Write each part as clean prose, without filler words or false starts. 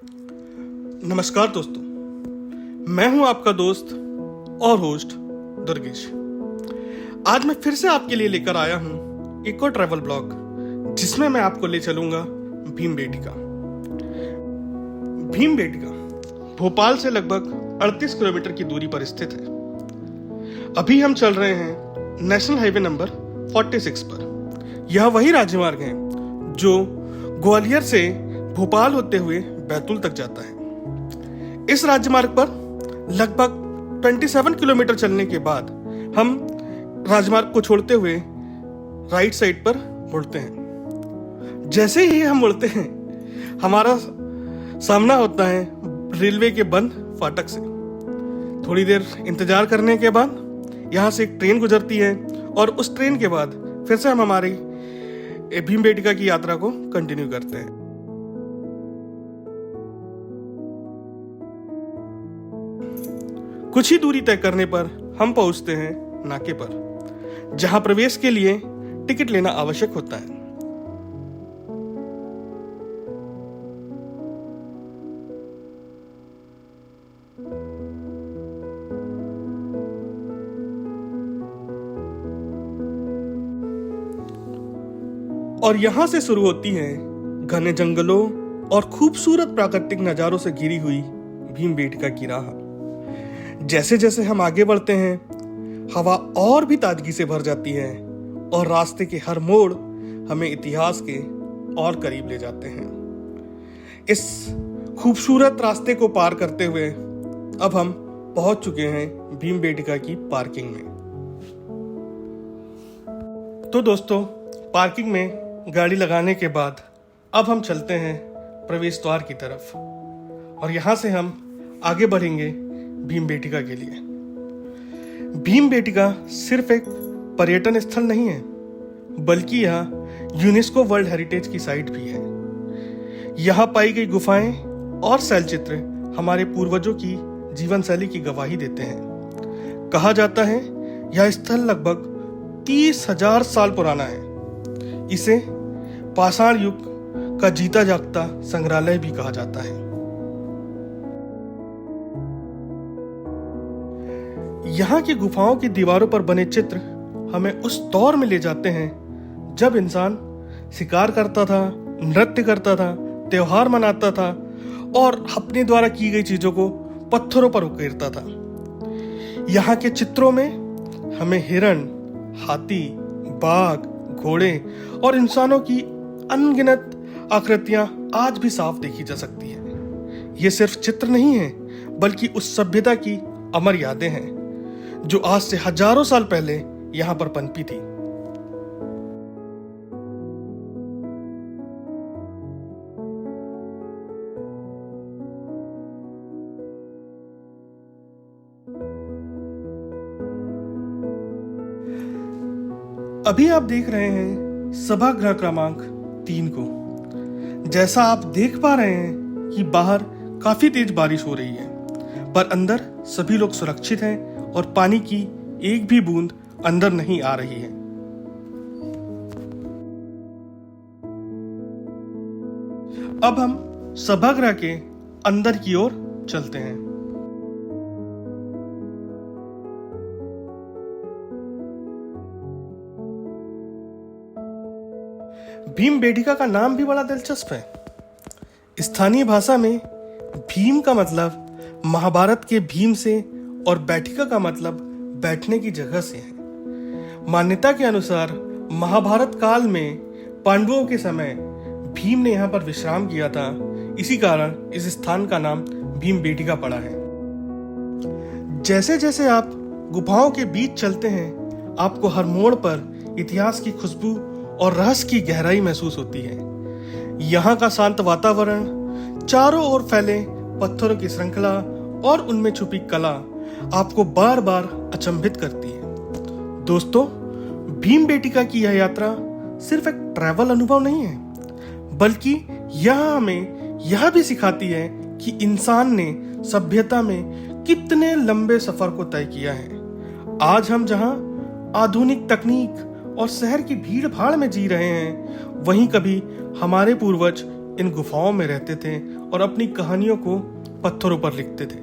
नमस्कार दोस्तों, मैं हूं आपका दोस्त और होस्ट दुर्गेश। आज मैं फिर से आपके लिए लेकर आया हूं एक और ट्रैवल ब्लॉग, जिसमें मैं आपको ले चलूंगा भीमबेटका। भीमबेटका भोपाल से लगभग 38 किलोमीटर की दूरी पर स्थित है। अभी हम चल रहे हैं नेशनल हाईवे नंबर 46 पर। यह वही राजमार्ग है जो ग्वालियर से भोपाल होते हुए बैतूल तक जाता है। इस राजमार्ग पर लगभग 27 किलोमीटर चलने के बाद हम राजमार्ग को छोड़ते हुए राइट साइड पर मुड़ते हैं। जैसे ही हम मुड़ते हैं, हमारा सामना होता है रेलवे के बंद फाटक से। थोड़ी देर इंतजार करने के बाद यहाँ से एक ट्रेन गुजरती है और उस ट्रेन के बाद फिर से हम हमारी भीमबेटका की यात्रा को कंटिन्यू करते हैं। कुछ ही दूरी तय करने पर हम पहुंचते हैं नाके पर, जहां प्रवेश के लिए टिकट लेना आवश्यक होता है। और यहां से शुरू होती है घने जंगलों और खूबसूरत प्राकृतिक नजारों से घिरी हुई भीमबेटका की राह। जैसे जैसे हम आगे बढ़ते हैं, हवा और भी ताजगी से भर जाती है और रास्ते के हर मोड़ हमें इतिहास के और करीब ले जाते हैं। इस खूबसूरत रास्ते को पार करते हुए अब हम पहुंच चुके हैं भीमबेटका की पार्किंग में। तो दोस्तों, पार्किंग में गाड़ी लगाने के बाद अब हम चलते हैं प्रवेश द्वार की तरफ और यहां से हम आगे बढ़ेंगे भीमबेटका के लिए। भीमबेटका सिर्फ एक पर्यटन स्थल नहीं है, बल्कि यह यूनेस्को वर्ल्ड हेरिटेज की साइट भी है। यहां पाई गई गुफाएं और शैलचित्र हमारे पूर्वजों की जीवन शैली की गवाही देते हैं। कहा जाता है यह स्थल लगभग 30,000 साल पुराना है। इसे पाषाण युग का जीता जागता संग्रहालय भी कहा जाता है। यहाँ की गुफाओं की दीवारों पर बने चित्र हमें उस दौर में ले जाते हैं जब इंसान शिकार करता था, नृत्य करता था, त्योहार मनाता था और अपने द्वारा की गई चीजों को पत्थरों पर उकेरता था। यहाँ के चित्रों में हमें हिरण, हाथी, बाघ, घोड़े और इंसानों की अनगिनत आकृतियां आज भी साफ देखी जा सकती है। ये सिर्फ चित्र नहीं है, बल्कि उस सभ्यता की अमर यादें हैं जो आज से हजारों साल पहले यहां पर पनपी थी। अभी आप देख रहे हैं सभागृह क्रमांक 3 को। जैसा आप देख पा रहे हैं कि बाहर काफी तेज बारिश हो रही है, पर अंदर सभी लोग सुरक्षित हैं और पानी की एक भी बूंद अंदर नहीं आ रही है। अब हम सभागृह के अंदर की ओर चलते हैं। भीमबेटका का नाम भी बड़ा दिलचस्प है। स्थानीय भाषा में भीम का मतलब महाभारत के भीम से और बैठिका का मतलब बैठने की जगह से है। मान्यता के अनुसार महाभारत काल में पांडवों के समय भीम ने यहाँ पर विश्राम किया था। इसी कारण इस स्थान का नाम भीमबेटका पड़ा है। जैसे जैसे आप गुफाओं के बीच चलते हैं, आपको हर मोड़ पर इतिहास की खुशबू और रहस्य की गहराई महसूस होती है। यहाँ का शांत वातावरण, चारों ओर फैले पत्थरों की श्रृंखला और उनमें छुपी कला आपको बार बार अचंभित करती है। दोस्तों, भीमबेटका की यह यात्रा सिर्फ एक ट्रैवल अनुभव नहीं है, बल्कि यह हमें यह भी सिखाती है कि इंसान ने सभ्यता में कितने लंबे सफर को तय किया है। आज हम जहां आधुनिक तकनीक और शहर की भीड़ भाड़ में जी रहे हैं, वहीं कभी हमारे पूर्वज इन गुफाओं में रहते थे और अपनी कहानियों को पत्थरों पर लिखते थे।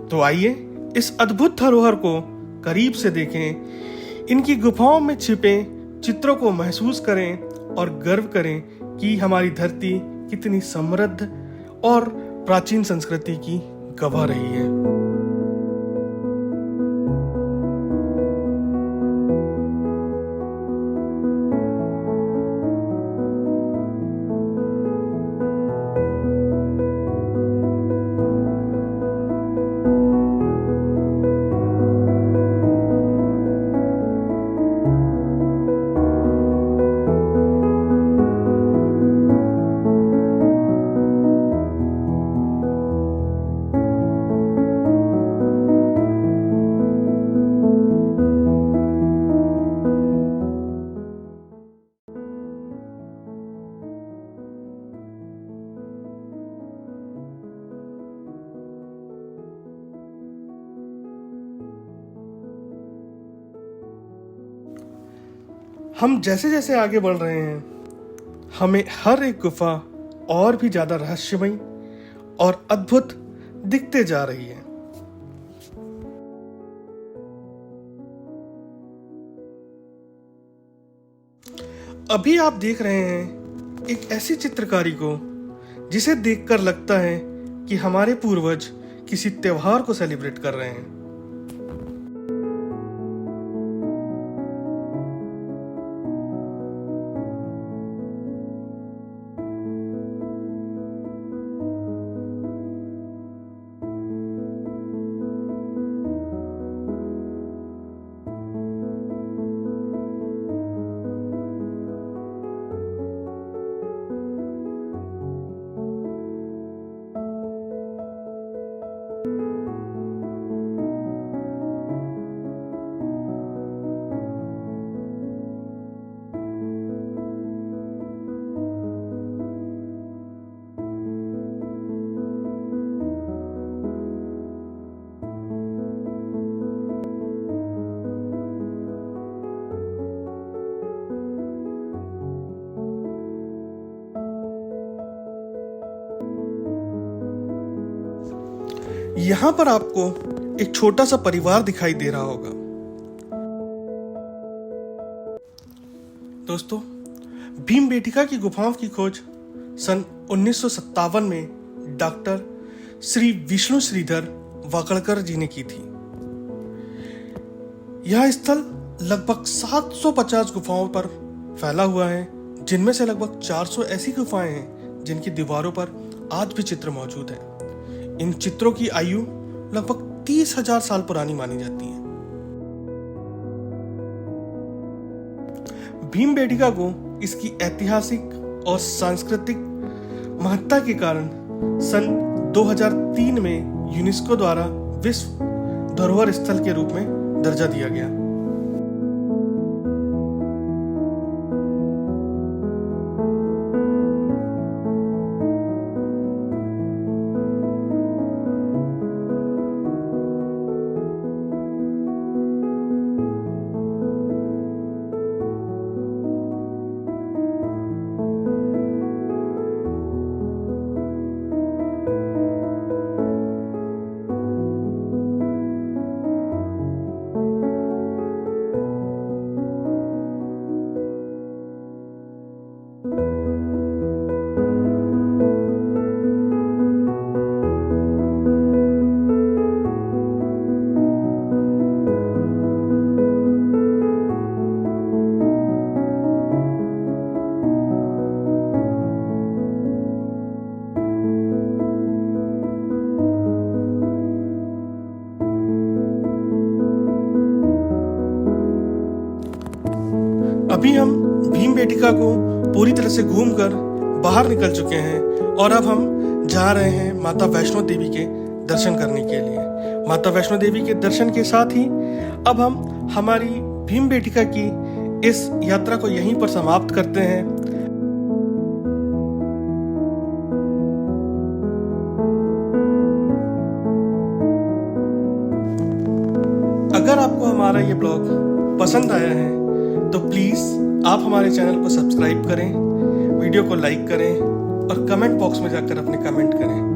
तो आइए इस अद्भुत धरोहर को करीब से देखें, इनकी गुफाओं में छिपे चित्रों को महसूस करें और गर्व करें कि हमारी धरती कितनी समृद्ध और प्राचीन संस्कृति की गवाह रही है। हम जैसे जैसे आगे बढ़ रहे हैं, हमें हर एक गुफा और भी ज्यादा रहस्यमयी और अद्भुत दिखते जा रही है। अभी आप देख रहे हैं एक ऐसी चित्रकारी को जिसे देखकर लगता है कि हमारे पूर्वज किसी त्योहार को सेलिब्रेट कर रहे हैं। यहां पर आपको एक छोटा सा परिवार दिखाई दे रहा होगा। दोस्तों, भीमबेटका की गुफाओं की खोज सन 1957 में डॉक्टर श्री विष्णु श्रीधर वाकड़कर जी ने की थी। यह स्थल लगभग 750 गुफाओं पर फैला हुआ है, जिनमें से लगभग 400 ऐसी गुफाएं हैं जिनकी दीवारों पर आज भी चित्र मौजूद है। इन चित्रों की आयु लगभग 30,000 साल पुरानी मानी जाती है। भीमबेटका को इसकी ऐतिहासिक और सांस्कृतिक महत्ता के कारण सन 2003 में यूनेस्को द्वारा विश्व धरोहर स्थल के रूप में दर्जा दिया गया। अभी हम भीमबेटका को पूरी तरह से घूमकर बाहर निकल चुके हैं और अब हम जा रहे हैं माता वैष्णो देवी के दर्शन करने के लिए। माता वैष्णो देवी के दर्शन के साथ ही अब हम हमारी भीमबेटका की इस यात्रा को यहीं पर समाप्त करते हैं। अगर आपको हमारा ये ब्लॉग पसंद आया है तो प्लीज़ आप हमारे चैनल को सब्सक्राइब करें, वीडियो को लाइक करें और कमेंट बॉक्स में जाकर अपने कमेंट करें।